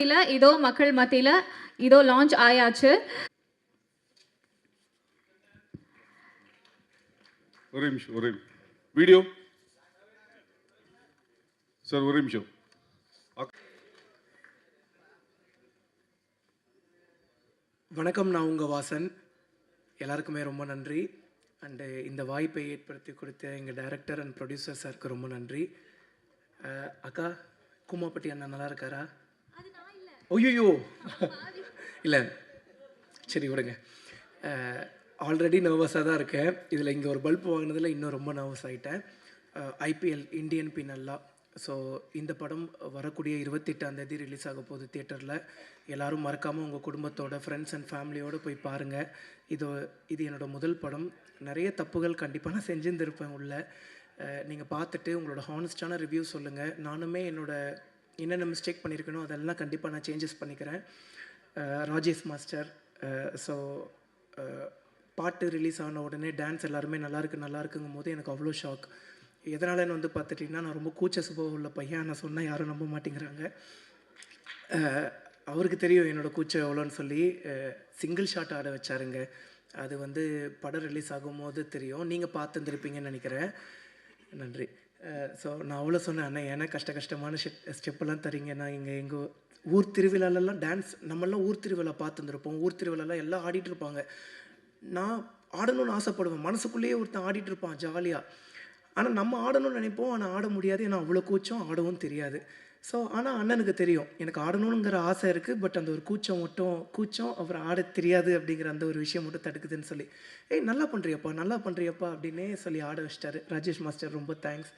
இதோ மக்கள் மத்தியில இதோ லான்ச் ஆயாச்சு. ஒரே நிமிஷம் வீடியோ சார், ஒரே நிமிஷம். வணக்கம், நான் உங்கள் வாசன். எல்லாருக்குமே ரொம்ப நன்றி. அண்டு இந்த வாய்ப்பை ஏற்படுத்தி கொடுத்த எங்கள் டைரக்டர் அண்ட் ப்ரொடியூசர் சாருக்கு ரொம்ப நன்றி. அக்கா, கூமாப்பட்டி அண்ணா நல்லா இருக்காரா? ஐயோ இல்லை, சரி விடுங்க. ஆல்ரெடி நர்வஸாக தான் இருக்கேன். இதில் இங்கே ஒரு பல்ப் வாங்கினதில் இன்னும் ரொம்ப நர்வஸ் ஆகிட்டேன். IPL Indian பின்னல்லா. ஸோ இந்த படம் வரக்கூடிய 28ஆம் தேதி ரிலீஸ் ஆக போகுது தியேட்டரில். எல்லோரும் மறக்காமல் உங்கள் குடும்பத்தோட, ஃப்ரெண்ட்ஸ் அண்ட் ஃபேமிலியோடு போய் பாருங்கள். இது என்னோடய முதல் படம். நிறைய தப்புகள் கண்டிப்பாக நான் செஞ்சுருந்துருப்பேன் உள்ள. நீங்கள் பார்த்துட்டு உங்களோட ஹானஸ்டான ரிவ்யூ சொல்லுங்கள். நானுமே என்னென்ன மிஸ்டேக் பண்ணியிருக்கணும் அதெல்லாம் கண்டிப்பாக நான் சேஞ்சஸ் பண்ணிக்கிறேன். ராஜேஷ் மாஸ்டர், ஸோ பாட்டு ரிலீஸ் ஆன உடனே டான்ஸ் எல்லாருமே நல்லாயிருக்குங்கும் போது எனக்கு அவ்வளோ ஷாக். எதனாலன்னு பார்த்துட்டிங்கன்னா, நான் ரொம்ப கூச்ச சுபாவம் உள்ள பையன். நான் சொன்னால் யாரும் நம்ப மாட்டேங்கிறாங்க. அவருக்கு தெரியும் என்னோடய கூச்சம் எவ்வளோன்னு சொல்லி சிங்கிள் ஷாட் ஆட வச்சாருங்க. அது படம் ரிலீஸ் ஆகும்போது தெரியும். நீங்கள் பார்த்துருந்துருப்பீங்கன்னு நினைக்கிறேன். நன்றி. ஸோ நான் அவ்வளோ சொன்னேன், அண்ணா ஏன்னா கஷ்டமான ஸ்டெப்பெல்லாம் தரீங்க. நான் எங்கள் ஊர் திருவிழாலெல்லாம் டான்ஸ் நம்மளாம் ஊர் திருவிழா பார்த்துருந்துருப்போம். ஊர் திருவிழாலாம் எல்லாம் ஆடிட்டு இருப்பாங்க. நான் ஆடணும்னு ஆசைப்படுவேன். மனசுக்குள்ளேயே ஒருத்தன் ஆடிட்டு இருப்பான் ஜாலியாக. ஆனால் நம்ம ஆடணும்னு நினைப்போம், ஆனால் ஆட முடியாது. ஏன்னா அவ்வளோ கூச்சம், ஆடவும் தெரியாது. ஸோ ஆனால் அண்ணனுக்கு தெரியும் எனக்கு ஆடணுங்கிற ஆசை இருக்குது. பட் அந்த ஒரு கூச்சம் அப்புறம் ஆட தெரியாது அப்படிங்கிற அந்த ஒரு விஷயம் மட்டும் தடுக்குதுன்னு சொல்லி, நல்லா பண்ணுறியப்பா அப்படின்னே சொல்லி ஆட வச்சிட்டாரு ராஜேஷ் மாஸ்டர். ரொம்ப தேங்க்ஸ்.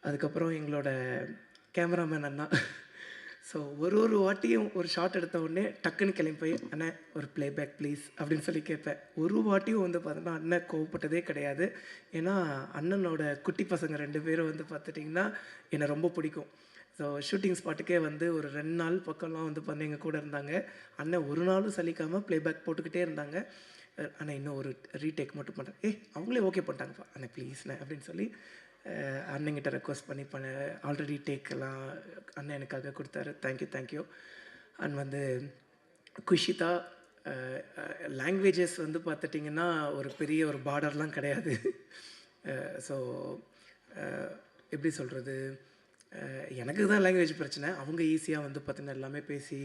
அதுக்கப்புறம் எங்களோட கேமராமேன் அண்ணா. ஸோ ஒரு வாட்டியும் ஒரு ஷாட் எடுத்த உடனே டக்குன்னு கிளம்பி போய், அண்ணே ஒரு ப்ளேபேக் ப்ளீஸ் அப்படின்னு சொல்லி கேட்பேன். ஒரு வாட்டியும் பார்த்தோன்னா அண்ணன் கோவப்பட்டதே கிடையாது. ஏன்னா அண்ணனோட குட்டி பசங்க 2 பேரும் பார்த்துட்டிங்கன்னா என்னை ரொம்ப பிடிக்கும். ஸோ ஷூட்டிங் ஸ்பாட்டுக்கே ஒரு 2 நாள் பக்கம்லாம் பார்த்தா எங்கள் கூட இருந்தாங்க. அண்ணன் ஒரு நாளும் சலிக்காமல் ப்ளேபேக் போட்டுக்கிட்டே இருந்தாங்க. அண்ணன் இன்னும் ஒரு ரீடேக் மட்டும் பண்ணுறேன். அவங்களே ஓகே பண்ணிட்டாங்கப்பா, அண்ணே ப்ளீஸ்ண்ணே அப்படின்னு சொல்லி அண்ணங்கிட்ட ரெக்வஸ்ட் பண்ணி ஆல்ரெடி டேக்கெல்லாம் அண்ணன் எனக்காக கொடுத்தாரு. தேங்க்யூ. அண்ட் குஷிதா, லாங்குவேஜஸ் பார்த்துட்டிங்கன்னா ஒரு பெரிய ஒரு பார்டர்லாம் கிடையாது. ஸோ எப்படி சொல்கிறது, எனக்கு தான் லாங்குவேஜ் பிரச்சனை. அவங்க ஈஸியாக பார்த்திங்கன்னா எல்லாமே பேசி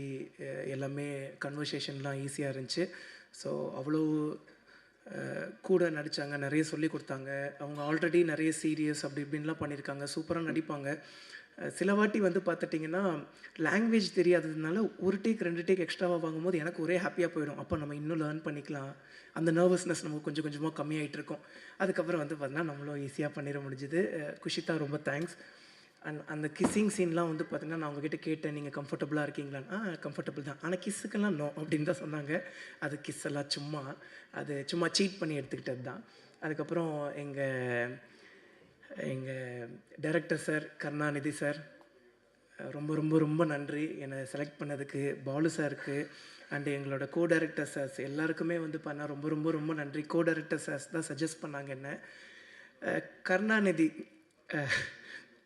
எல்லாமே கன்வர்சேஷன்லாம் ஈஸியாக இருந்துச்சு. ஸோ அவ்வளோ கூட நடித்தாங்க, நிறைய சொல்லி கொடுத்தாங்க. அவங்க ஆல்ரெடி நிறைய சீரியஸ் அப்படி இப்படின்லாம் பண்ணியிருக்காங்க. சூப்பராக நடிப்பாங்க. சில வாட்டி பார்த்துட்டிங்கன்னா லாங்குவேஜ் தெரியாததுனால ஒரு டேக் 2 டேக் எக்ஸ்ட்ராவாக வாங்கும்போது எனக்கு ஒரே ஹாப்பியாக போயிடும். அப்போ நம்ம இன்னும் லேர்ன் பண்ணிக்கலாம். அந்த நர்வஸ்னஸ் நமக்கு கொஞ்சம் கொஞ்சமாக கம்மியாகிட்டு இருக்கும். அதுக்கப்புறம் பார்த்தீங்கன்னா நம்மளும் ஈஸியாக பண்ணிட முடிஞ்சுது. குஷிதா ரொம்ப தேங்க்ஸ். அந்த கிஸ்ஸிங் சீன்லாம் பார்த்திங்கன்னா நான் அவங்ககிட்ட கேட்டேன், நீங்கள் கம்ஃபர்டபுளாக இருக்கீங்களான்னு. கம்ஃபர்டபுள் தான், ஆனால் கிஸ்ஸுக்கெல்லாம் நோ அப்படின்னு தான் சொன்னாங்க. அது கிஸ் எல்லாம் சும்மா சீட் பண்ணி எடுத்துக்கிட்டது தான். அதுக்கப்புறம் எங்கள் டைரக்டர் சார் கருணாநிதி சார், ரொம்ப ரொம்ப ரொம்ப நன்றி என்னை செலக்ட் பண்ணதுக்கு. பாலு சாருக்கு அண்டு எங்களோட கோ டைரக்டர் சார்ஸ் எல்லாருக்குமே பண்ண ரொம்ப ரொம்ப ரொம்ப நன்றி. கோ டைரக்டர் சார்ஸ் தான் சஜஸ்ட் பண்ணாங்க என்ன. கருணாநிதி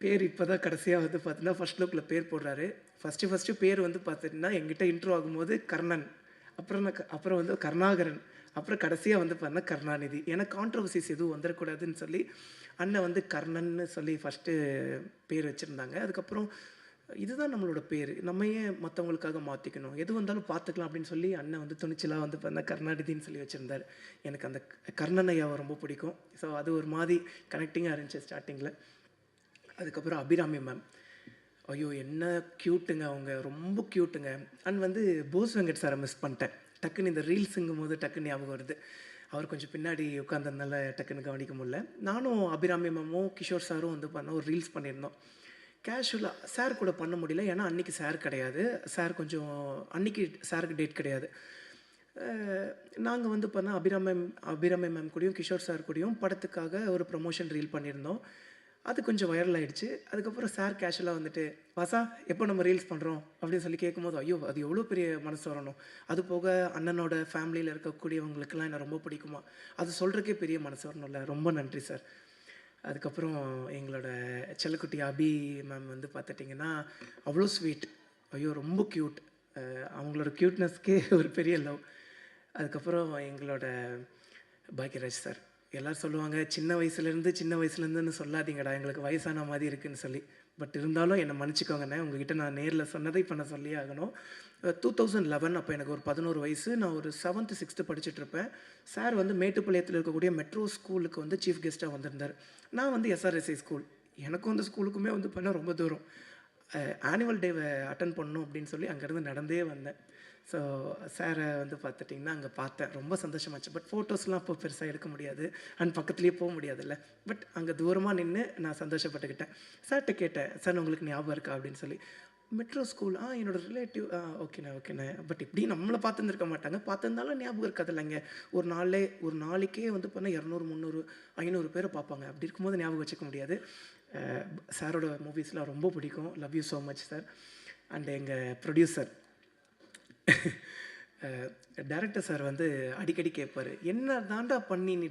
பேர் இப்போ தான் கடைசியாக பார்த்தீங்கன்னா ஃபஸ்ட் லுக்கில் பேர் போடுறாரு. ஃபஸ்ட்டு பேர் பார்த்துட்டிங்கன்னா எங்கிட்ட இன்ட்ரோ ஆகும்போது கர்ணன், அப்புறம் கருணாகரன், அப்புறம் கடைசியாக பார்த்தீங்கன்னா கருணாநிதி. ஏன்னா கான்ட்ரவர்சிஸ் எதுவும் வந்துடக்கூடாதுன்னு சொல்லி அண்ணன் கர்ணன்னு சொல்லி ஃபஸ்ட்டு பேர் வச்சுருந்தாங்க. அதுக்கப்புறம் இதுதான் நம்மளோட பேர், நம்ம ஏன் மற்றவங்களுக்காக மாற்றிக்கணும், எது வந்தாலும் பார்த்துக்கலாம் அப்படின்னு சொல்லி அண்ணன் துணிச்சலாக பார்த்தீங்கன்னா கருணாநிதின்னு சொல்லி வச்சுருந்தார். எனக்கு அந்த கர்ணன் ஐயாவை ரொம்ப பிடிக்கும். ஸோ அது ஒரு மாதிரி கனெக்டிங்காக இருந்துச்சு ஸ்டார்டிங்கில். அதுக்கப்புறம் அபிராமி மேம், ஐயோ என்ன க்யூட்டுங்க, அவங்க ரொம்ப க்யூட்டுங்க. அண்ட் போஸ் வெங்கட் சாரை மிஸ் பண்ணிட்டேன். டக்குன்னு இந்த ரீல்ஸுங்கும் போது டக்குன்னு ஞாபகம் வருது. அவர் கொஞ்சம் பின்னாடி உட்காந்ததுனால டக்குன்னு கவனிக்க முடியல. நானும் அபிராமி மேமும் கிஷோர் சாரும் பண்ண ஒரு ரீல்ஸ் பண்ணியிருந்தோம். கேஷுவலாக சார் கூட பண்ண முடியல, ஏன்னா அன்றைக்கி சார் கிடையாது. சார் கொஞ்சம் அன்றைக்கி சாருக்கு டேட் கிடையாது. நாங்கள் பண்ணால் அபிராமி மேம் கூடயும் கிஷோர் சார் கூடயும் படத்துக்காக ஒரு ப்ரமோஷன் ரீல் பண்ணியிருந்தோம். அது கொஞ்சம் வைரல் ஆகிடுச்சு. அதுக்கப்புறம் சார் கேஷுவலாக வாசா எப்போ நம்ம ரீல்ஸ் பண்ணுறோம் அப்படின்னு சொல்லி கேட்கும்போது, ஐயோ அது எவ்வளோ பெரிய மனசு வரணும். அது போக அண்ணனோட ஃபேமிலியில் இருக்கக்கூடியவங்களுக்கெல்லாம் என்னை ரொம்ப பிடிக்குமா, அது சொல்கிறக்கே பெரிய மனசு வரணும்ல. ரொம்ப நன்றி சார். அதுக்கப்புறம் எங்களோட செல்லக்குட்டி அபி மேம் பார்த்துட்டிங்கன்னா அவ்வளோ ஸ்வீட். ஐயோ ரொம்ப க்யூட். அவங்களோட க்யூட்னஸ்க்கே ஒரு பெரிய லவ். அதுக்கப்புறம் எங்களோட பாக்யராஜ் சார். எல்லோரும் சொல்லுவாங்க சின்ன வயசுலேருந்துன்னு சொல்லாதீங்கடா, எங்களுக்கு வயசான மாதிரி இருக்குதுன்னு சொல்லி. பட் இருந்தாலும் என்னை மன்னிச்சிக்கோங்கண்ணே, உங்ககிட்ட நான் நேரில் சொன்னதை இப்போ நான் சொல்லியே ஆகணும். 2011 அப்போ எனக்கு ஒரு 11 வயசு. நான் ஒரு 7th 6th படிச்சுட்ருப்பேன். சார் வந்து மேட்டுப்பாளையத்தில் இருக்கக்கூடிய மெட்ரோ ஸ்கூலுக்கு வந்து சீஃப் கெஸ்ட்டாக வந்திருந்தார். நான் வந்து எஸ்ஆர்எஸ்ஐ ஸ்கூல். எனக்கும் அந்த ஸ்கூலுக்குமே வந்து பண்ண ரொம்ப தூரம். ஆனுவல் டேவை அட்டன் பண்ணணும் அப்படின்னு சொல்லி அங்கேருந்து நடந்தே வந்தேன். ஸோ சாரை வந்து பார்த்துட்டிங்கன்னா அங்கே பார்த்தேன். ரொம்ப சந்தோஷமாச்சு. பட் ஃபோட்டோஸ்லாம் அப்போ பெருசாக எடுக்க முடியாது அண்ட் பக்கத்துலேயே போக முடியாதுல்ல. பட் அங்கே தூரமாக நின்று நான் சந்தோஷப்பட்டுக்கிட்டேன். சார்கிட்ட கேட்டேன், சார் உங்களுக்கு ஞாபகம் இருக்கா அப்படின்னு சொல்லி. மெட்ரோ ஸ்கூல் என்னோடய ரிலேட்டிவ் ஓகேண்ணே. பட் இப்படி நம்மளை பார்த்துருந்துருக்க மாட்டாங்க. பார்த்துருந்தாலும் ஞாபகம் இருக்காது இல்லைங்க. ஒரு நாளைக்கே வந்து பண்ணால் 200 300 500 பேரை பார்ப்பாங்க. அப்படி இருக்கும்போது ஞாபகம் வச்சுக்க முடியாது. சாரோட மூவிஸ்லாம் ரொம்ப பிடிக்கும். Love you so much sir. And எங்கள் ப்ரொடியூசர் டேரக்டர் சார் வந்து அடிக்கடி கேட்பார், என்ன தாண்டா பண்ணி நீ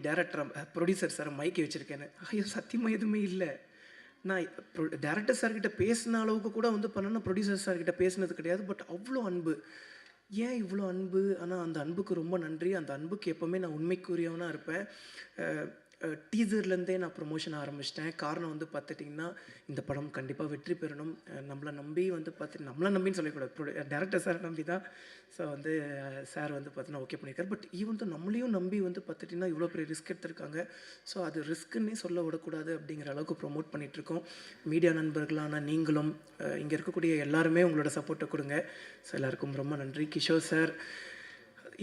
ப்ரொடியூசர் சார் மைக்கை வச்சுருக்கேன்னு. ஐயோ சத்தியமாக எதுவுமே இல்லை. நான் டேரக்டர் சார்கிட்ட பேசின அளவுக்கு கூட வந்து பண்ணேன்னா ப்ரொடியூசர் சார்கிட்ட பேசினது கிடையாது. பட் அவ்வளோ அன்பு. ஏன் இவ்வளோ அன்பு? ஆனால் அந்த அன்புக்கு ரொம்ப நன்றி. அந்த அன்புக்கு எப்போவுமே நான் உண்மைக்குரியவனாக இருப்பேன். டீசர்லேருந்தே நான் ப்ரொமோஷன் ஆரம்பிச்சிட்டேன். காரணம் வந்து பார்த்துட்டிங்கன்னா இந்த படம் கண்டிப்பாக வெற்றி பெறணும். நம்மளை நம்பி வந்து நம்மளை நம்பின்னு சொல்லக்கூடாது, டேரக்டர் சார் நம்பி தான். ஸோ வந்து சார் வந்து பார்த்தீங்கன்னா ஓகே பண்ணியிருக்காரு. பட் ஈவன் தான் நம்மளையும் நம்பி வந்து பார்த்துட்டிங்கன்னா இவ்வளோ பெரிய ரிஸ்க் எடுத்திருக்காங்க. ஸோ அது ரிஸ்க்குன்னே சொல்ல விடக்கூடாது அப்படிங்கிற அளவுக்கு ப்ரொமோட் பண்ணிகிட்ருக்கோம். மீடியா நண்பர்களான நீங்களும் இங்கே இருக்கக்கூடிய எல்லாருமே உங்களோட சப்போர்ட்டை கொடுங்க. ஸோ எல்லாருக்கும் ரொம்ப நன்றி. கிஷோர் சார்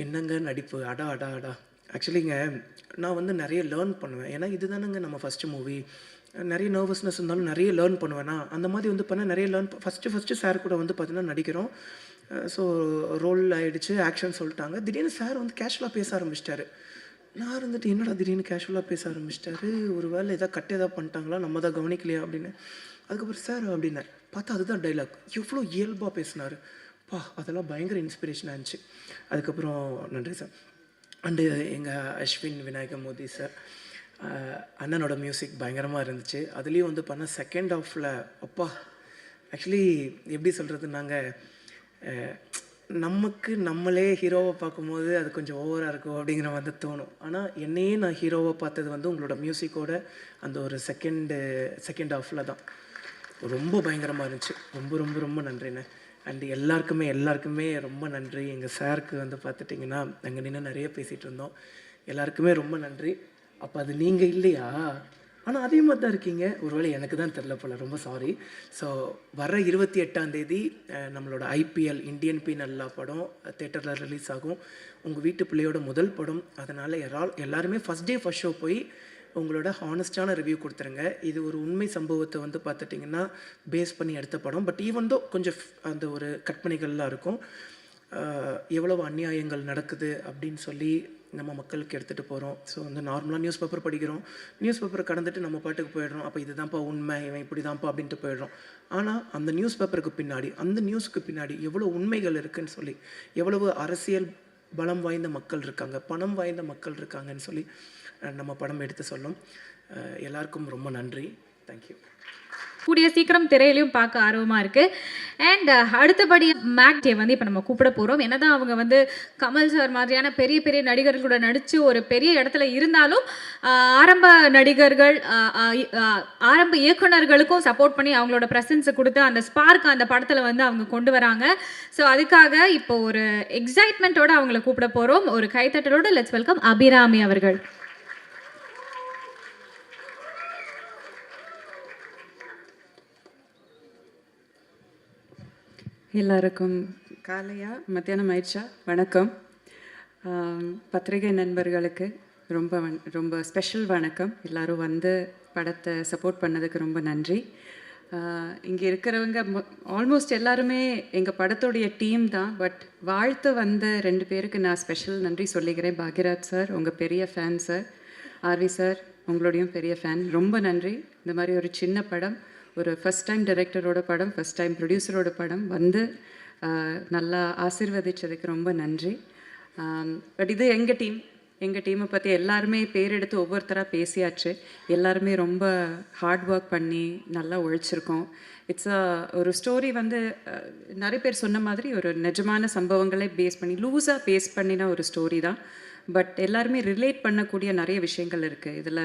என்னங்க நடிப்பு, அடா. ஆக்சுவலிங்க நான் வந்து நிறைய லேர்ன் பண்ணுவேன். ஏன்னா இது தானேங்க நம்ம ஃபஸ்ட்டு மூவி. நிறைய நர்வஸ்னஸ் இருந்தாலும் நிறைய லேர்ன் பண்ணுவேன்னா அந்த மாதிரி வந்து பண்ண நிறைய ஃபஸ்ட்டு சார் கூட வந்து பார்த்தீங்கன்னா நடிக்கிறோம். ஸோ ரோல் ஆகிடுச்சு, ஆக்ஷன் சொல்லிட்டாங்க. திடீர்னு சார் வந்து கேஷுவலாக பேச ஆரம்பிச்சிட்டாரு. நான் இருந்துட்டு என்னடா திடீர்னு கேஷுவலாக பேச ஆரம்பிச்சிட்டாரு, ஒரு வேளை எதாவது பண்ணிட்டாங்களா, நம்ம தான் கவனிக்கலையா அப்படின்னு. அதுக்கப்புறம் சார் அப்படின்னேன். பார்த்தா அதுதான் டைலாக். எவ்வளோ இயல்பாக பேசினார். அதெல்லாம் பயங்கர இன்ஸ்பிரேஷனாக இருந்துச்சு. அதுக்கப்புறம் நன்றி சார். அண்டு எங்கள் அஸ்வின் விநாயக மோதி சார், அண்ணனோட மியூசிக் பயங்கரமாக இருந்துச்சு. அதுலேயும் வந்து பண்ண செகண்ட் ஹாஃபில் ஆக்சுவலி எப்படி சொல்கிறது, நாங்கள் நமக்கு நம்மளே ஹீரோவை பார்க்கும்போது அது கொஞ்சம் ஓவராக இருக்கும் அப்படிங்கிற மாதிரி தோணும். ஆனால் என்னையே நான் ஹீரோவை பார்த்தது வந்து உங்களோட மியூசிக்கோட அந்த ஒரு செகண்ட் ஹாஃபில் தான். ரொம்ப பயங்கரமாக இருந்துச்சு. ரொம்ப ரொம்ப ரொம்ப நன்றிண்ணே. அண்டு எல்லாருக்குமே ரொம்ப நன்றி. எங்கள் சாருக்கு வந்து பார்த்துட்டிங்கன்னா நாங்கள் நின்று நிறைய பேசிகிட்டு இருந்தோம். எல்லாருக்குமே ரொம்ப நன்றி. அப்போ அது நீங்கள் இல்லையா? ஆனால் அதே மாதிரி தான் இருக்கீங்க. ஒருவேளை எனக்கு தான் தெரில போல், ரொம்ப சாரி. ஸோ வர 28ஆம் தேதி நம்மளோட IPL இந்தியன் பீனல்லா படம் தேட்டரில் ரிலீஸ் ஆகும். உங்கள் வீட்டு பிள்ளையோட முதல் படம். அதனால் எல்லாருமே ஃபஸ்ட் டே ஃபஸ்ட் ஷோ போய் உங்களோட ஹானஸ்டான ரிவ்யூ கொடுத்துருங்க. இது ஒரு உண்மை சம்பவத்தை வந்து பார்த்துட்டிங்கன்னா பேஸ் பண்ணி எடுத்த படம். பட் ஈவன் தோ கொஞ்சம் அந்த ஒரு கற்பனைகள்லாம் இருக்கும். எவ்வளவு அநியாயங்கள் நடக்குது அப்படின்னு சொல்லி நம்ம மக்களுக்கு எடுத்துகிட்டு போகிறோம். ஸோ வந்து நார்மலாக நியூஸ் பேப்பர் படிக்கிறோம், நியூஸ் பேப்பரை கடந்துட்டு நம்ம பாட்டுக்கு போயிடுறோம். அப்போ இதுதான்ப்பா உண்மை, இவன் இப்படி தான்ப்பா அப்படின்ட்டு போயிடுறோம். ஆனால் அந்த நியூஸ் பேப்பருக்கு பின்னாடி, அந்த நியூஸுக்கு பின்னாடி எவ்வளோ உண்மைகள் இருக்குதுன்னு சொல்லி, எவ்வளவு அரசியல் பலம் வாய்ந்த மக்கள் இருக்காங்க, பணம் வாய்ந்த மக்கள் இருக்காங்கன்னு சொல்லி நம்ம படம் எடுத்து சொல்லும். எல்லாருக்கும் ரொம்ப நன்றி. தேங்க்யூ. கூடிய சீக்கிரம் திரையிலையும் பார்க்க ஆர்வமாக இருக்குது. அண்ட் அடுத்தபடி மேக்டே வந்து இப்போ நம்ம கூப்பிட போகிறோம். என்னதான் அவங்க வந்து கமல் சார் மாதிரியான பெரிய பெரிய நடிகர்கள் கூட நடித்து ஒரு பெரிய இடத்துல இருந்தாலும் ஆரம்ப நடிகர்கள் ஆரம்ப இயக்குனர்களுக்கும் சப்போர்ட் பண்ணி அவங்களோட ப்ரெசன்ஸை கொடுத்து அந்த ஸ்பார்க் அந்த படத்தில் வந்து அவங்க கொண்டு வராங்க. ஸோ அதுக்காக இப்போ ஒரு எக்ஸைட்மெண்ட்டோடு அவங்கள கூப்பிட போகிறோம். ஒரு கைத்தட்டலோடு லெட்ஸ் வெல்கம் அபிராமி அவர்கள். எல்லாருக்கும் காலையா மத்தியானம் ஆயிடுச்சா? வணக்கம். பத்திரிகை நண்பர்களுக்கு ரொம்ப ஸ்பெஷல் வணக்கம். எல்லோரும் வந்து படத்தை சப்போர்ட் பண்ணதுக்கு ரொம்ப நன்றி. இங்கே இருக்கிறவங்க ஆல்மோஸ்ட் எல்லாருமே எங்கள் படத்துடைய டீம் தான். பட் வாழ்த்து வந்த 2 பேருக்கு நான் ஸ்பெஷல் நன்றி சொல்லிக்கிறேன். பாக்யராஜ் சார் உங்கள் பெரிய ஃபேன் சார், ஆர்வி சார் உங்களோடையும் பெரிய ஃபேன். ரொம்ப நன்றி. இந்த மாதிரி ஒரு சின்ன படம், ஒரு ஃபஸ்ட் டைம் டைரக்டரோட படம், ஃபஸ்ட் டைம் ப்ரொடியூசரோட படம் வந்து நல்லா ஆசீர்வதிச்சதுக்கு ரொம்ப நன்றி. பட் இது எங்கள் டீம், எங்கள் டீமை பற்றி எல்லாருமே பேர் எடுத்து ஒவ்வொருத்தராக பேசியாச்சு. எல்லாருமே ரொம்ப ஹார்ட் ஒர்க் பண்ணி நல்லா உழைச்சிருக்கோம். ஒரு ஸ்டோரி வந்து நிறைய பேர் சொன்ன மாதிரி ஒரு நிஜமான சம்பவங்களே பேஸ் பண்ணி லூஸாக பேஸ் பண்ணின ஒரு ஸ்டோரி தான். பட் எல்லாருமே ரிலேட் பண்ணக்கூடிய நிறைய விஷயங்கள் இருக்குது இதில்.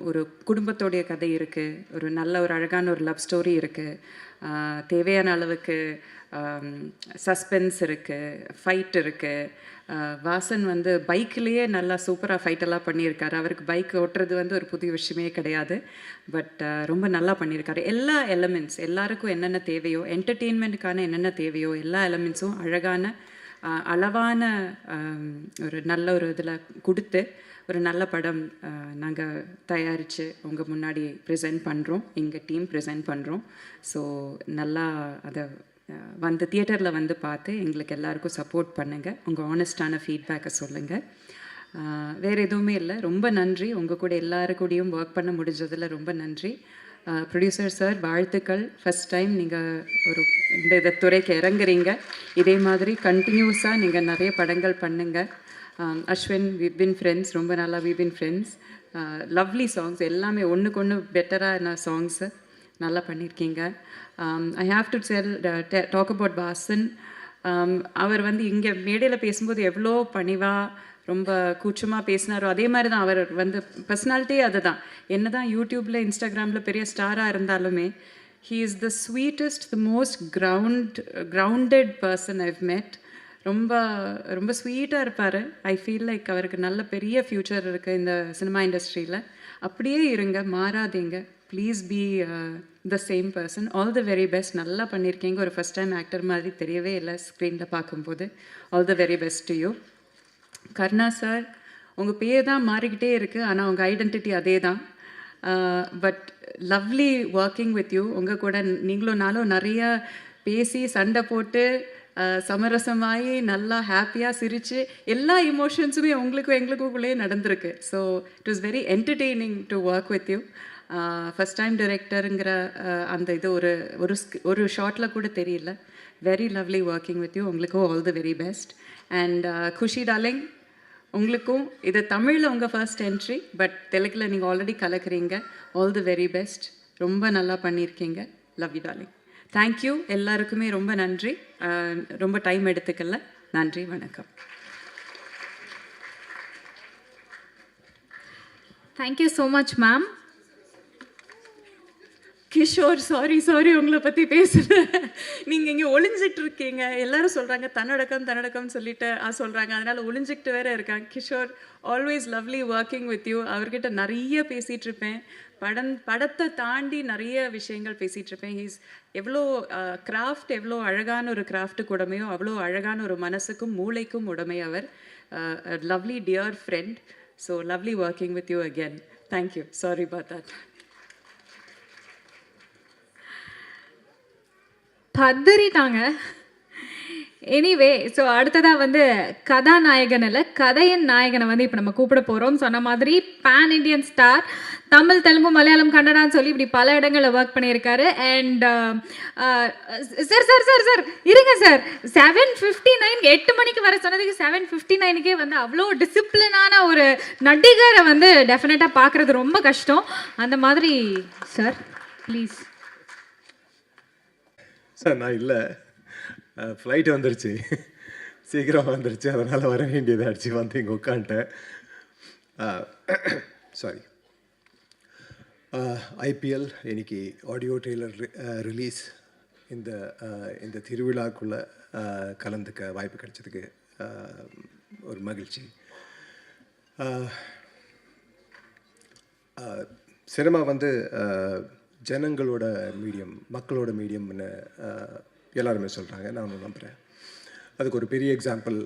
ஒரு குடும்பத்தோடைய கதை இருக்குது, ஒரு நல்ல ஒரு அழகான ஒரு லவ் ஸ்டோரி இருக்குது, தேவையான அளவுக்கு சஸ்பென்ஸ் இருக்குது, ஃபைட் இருக்குது. வாசன் வந்து பைக்லேயே நல்லா சூப்பராக ஃபைட்டெல்லாம் பண்ணியிருக்காரு. அவருக்கு பைக் ஓட்டுறது வந்து ஒரு புதிய விஷயமே கிடையாது. பட் ரொம்ப நல்லா பண்ணியிருக்காரு. எல்லா எலமெண்ட்ஸ் எல்லாருக்கும் என்னென்ன தேவையோ, என்டர்டெயின்மெண்ட்டுக்கான என்னென்ன தேவையோ எல்லா எலமெண்ட்ஸும் அழகான அளவான ஒரு நல்ல ஒரு இதில் கொடுத்து ஒரு நல்ல படம் நாங்கள் தயாரித்து உங்கள் முன்னாடி ப்ரெசென்ட் பண்ணுறோம். எங்கள் டீம் ப்ரெசென்ட் பண்ணுறோம். ஸோ நல்லா அதை வந்து தியேட்டரில் வந்து பார்த்து எங்களுக்கு எல்லாருக்கும் சப்போர்ட் பண்ணுங்கள். உங்கள் ஆனஸ்டான ஃபீட்பேக்கை சொல்லுங்கள். வேறு எதுவுமே இல்லை. ரொம்ப நன்றி. உங்கள் கூட எல்லாருக்கூடையும் ஒர்க் பண்ண முடிஞ்சதில் ரொம்ப நன்றி. ப்ரொடியூசர் சார் வாழ்த்துக்கள். ஃபஸ்ட் டைம் நீங்கள் ஒரு இந்த துறைக்கு இறங்குறீங்க. இதே மாதிரி கண்டினியூஸாக நீங்கள் நிறைய படங்கள் பண்ணுங்கள். அஸ்வின், வி பின் ஃப்ரெண்ட்ஸ், ரொம்ப நாளாக we been friends. Lovely songs எல்லாமே ஒன்றுக்கு ஒன்று பெட்டரான சாங்ஸு நல்லா பண்ணியிருக்கீங்க. I have to talk about Vasan. அவர் வந்து இங்கே மேடையில் பேசும்போது எவ்வளோ பணிவாக ரொம்ப கூச்சமாக பேசினாரோ அதே மாதிரி தான் அவர் வந்து பர்சனாலிட்டியே அதுதான். என்ன தான் யூடியூப்பில் இன்ஸ்டாகிராமில் பெரிய ஸ்டாராக இருந்தாலுமே he is the sweetest, the most grounded person I've மெட். ரொம்ப ரொம்ப ஸ்வீட்டாக இருப்பார். ஐ ஃபீல் லைக் அவருக்கு நல்ல பெரிய ஃப்யூச்சர் இருக்குது இந்த சினிமா இண்டஸ்ட்ரியில். அப்படியே இருங்க, மாறாதீங்க. Please be the same person. All the very best. நல்லா பண்ணியிருக்கீங்க. ஒரு ஃபஸ்ட் டைம் ஆக்டர் மாதிரி தெரியவே இல்லை ஸ்க்ரீனில் பார்க்கும்போது. All the very best to you. Karna sir, உங்கள் பேர் தான் மாறிக்கிட்டே இருக்குது, ஆனால் உங்கள் ஐடென்டிட்டி அதே தான். But lovely working with you. உங்கள் கூட நீங்களும் நானும் நிறைய பேசி சண்டை போட்டு சமரசமாகி நல்லா ஹாப்பியாக சிரித்து எல்லா இமோஷன்ஸுமே உங்களுக்கும் எங்களுக்குள்ளேயே நடந்திருக்கு. So it was very entertaining to work with you. First time டைரக்டருங்கிற அந்த இது ஒரு ஷார்ட்டில் கூட தெரியல. Very lovely working with you. உங்களுக்கும் all the very best. And Khushi darling, உங்களுக்கும் இது தமிழில் உங்கள் ஃபர்ஸ்ட் என்ட்ரி, பட் தெலுங்கில் நீங்கள் ஆல்ரெடி கலக்குறீங்க. All the very best. ரொம்ப நல்லா பண்ணியிருக்கீங்க. Love you darling. தேங்க்யூ. எல்லாருக்குமே ரொம்ப நன்றி. ரொம்ப டைம் எடுத்துக்கல. நன்றி, வணக்கம். Thank you so much ma'am. Kishore, sorry உங்களை பற்றி பேசுகிறேன். நீங்கள் இங்கே ஒளிஞ்சிட்டு இருக்கீங்க. எல்லாரும் சொல்கிறாங்க தன்னடக்கம்னு சொல்லிட்டு சொல்கிறாங்க. அதனால் ஒளிஞ்சிக்கிட்டு வேறு இருக்காங்க. Kishore, always lovely working with you. அவர்கிட்ட நிறைய பேசிகிட்டு இருப்பேன். படத்தை தாண்டி நிறைய விஷயங்கள் பேசிகிட்டு இருப்பேன். எவ்வளோ கிராஃப்ட், எவ்வளோ அழகான ஒரு கிராஃப்ட்டுக்கு உடமையோ அவ்வளோ அழகான ஒரு மனசுக்கும் மூளைக்கும் உடமை அவர். Lovely dear friend. So lovely working with you again. Thank you. Sorry about that. பதறிட்டாங்க. எனிவே, ஸோ அடுத்ததாக வந்து கதாநாயகன் இல்லை, கதையின் நாயகனை வந்து இப்போ நம்ம கூப்பிட போகிறோம். சொன்ன மாதிரி pan Indian star. Tamil, Telugu, Malayalam, கன்னடான்னு சொல்லி இப்படி பல இடங்களில் ஒர்க் பண்ணியிருக்காரு. அண்ட் சார் இருங்க சார், 7:59 8 மணிக்கு வர சொன்னதுக்கு 7:59க்கே வந்து அவ்வளோ டிசிப்ளினான ஒரு நடிகரை வந்து டெஃபினட்டாக பார்க்குறது ரொம்ப கஷ்டம். அந்த மாதிரி சார் ப்ளீஸ். சார் நான் இல்லை, ஃப்ளைட்டு வந்துருச்சு, சீக்கிரம் வந்துருச்சு, அதனால் வர வேண்டியதாகிடுச்சு. வந்து இங்கே உட்காந்துட்டேன். சாரி. ஐபிஎல் இன்னைக்கு ஆடியோ ட்ரெய்லர் ரிலீஸ். இந்த திருவிழாக்குள்ளே கலந்துக்க வாய்ப்பு கிடைச்சதுக்கு ஒரு மகிழ்ச்சி. சினிமா வந்து ஜனங்களோட மீடியம், மக்களோட மீடியம்னு எல்லாருமே சொல்கிறாங்க. நானும் நம்புகிறேன். அதுக்கு ஒரு பெரிய எக்ஸாம்பிள்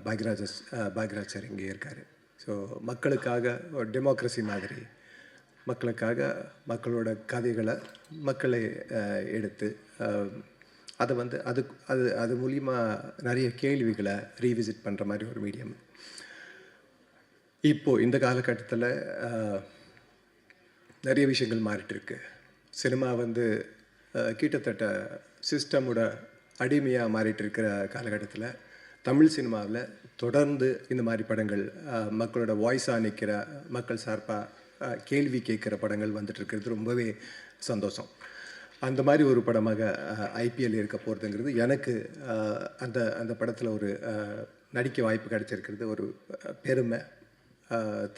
பாக்யராஜ் சார் இங்கே இருக்கார். ஸோ மக்களுக்காக ஒரு டெமோக்ரஸி மாதிரி மக்களுக்காக மக்களோட கதைகளை மக்களை எடுத்து அதை வந்து அது மூலிமா நிறைய கேள்விகளை ரீவிசிட் பண்ணுற மாதிரி ஒரு மீடியம். இப்போது இந்த காலகட்டத்தில் நிறைய விஷயங்கள் மாறிட்டுருக்கு. சினிமா வந்து கிட்டத்தட்ட சிஸ்டமோட அடிமையாக மாறிட்டு இருக்கிற காலகட்டத்தில் தமிழ் சினிமாவில் தொடர்ந்து இந்த மாதிரி படங்கள் மக்களோட வாய்ஸாக நிற்கிற மக்கள் சார்பாக கேள்வி கேட்குற படங்கள் வந்துட்டு இருக்கிறது ரொம்பவே சந்தோஷம். அந்த மாதிரி ஒரு படமாக ஐபிஎல் இருக்க போகிறதுங்கிறது எனக்கு அந்த அந்த படத்தில் ஒரு நடிக்க வாய்ப்பு கிடைச்சிருக்கிறது ஒரு பெருமை.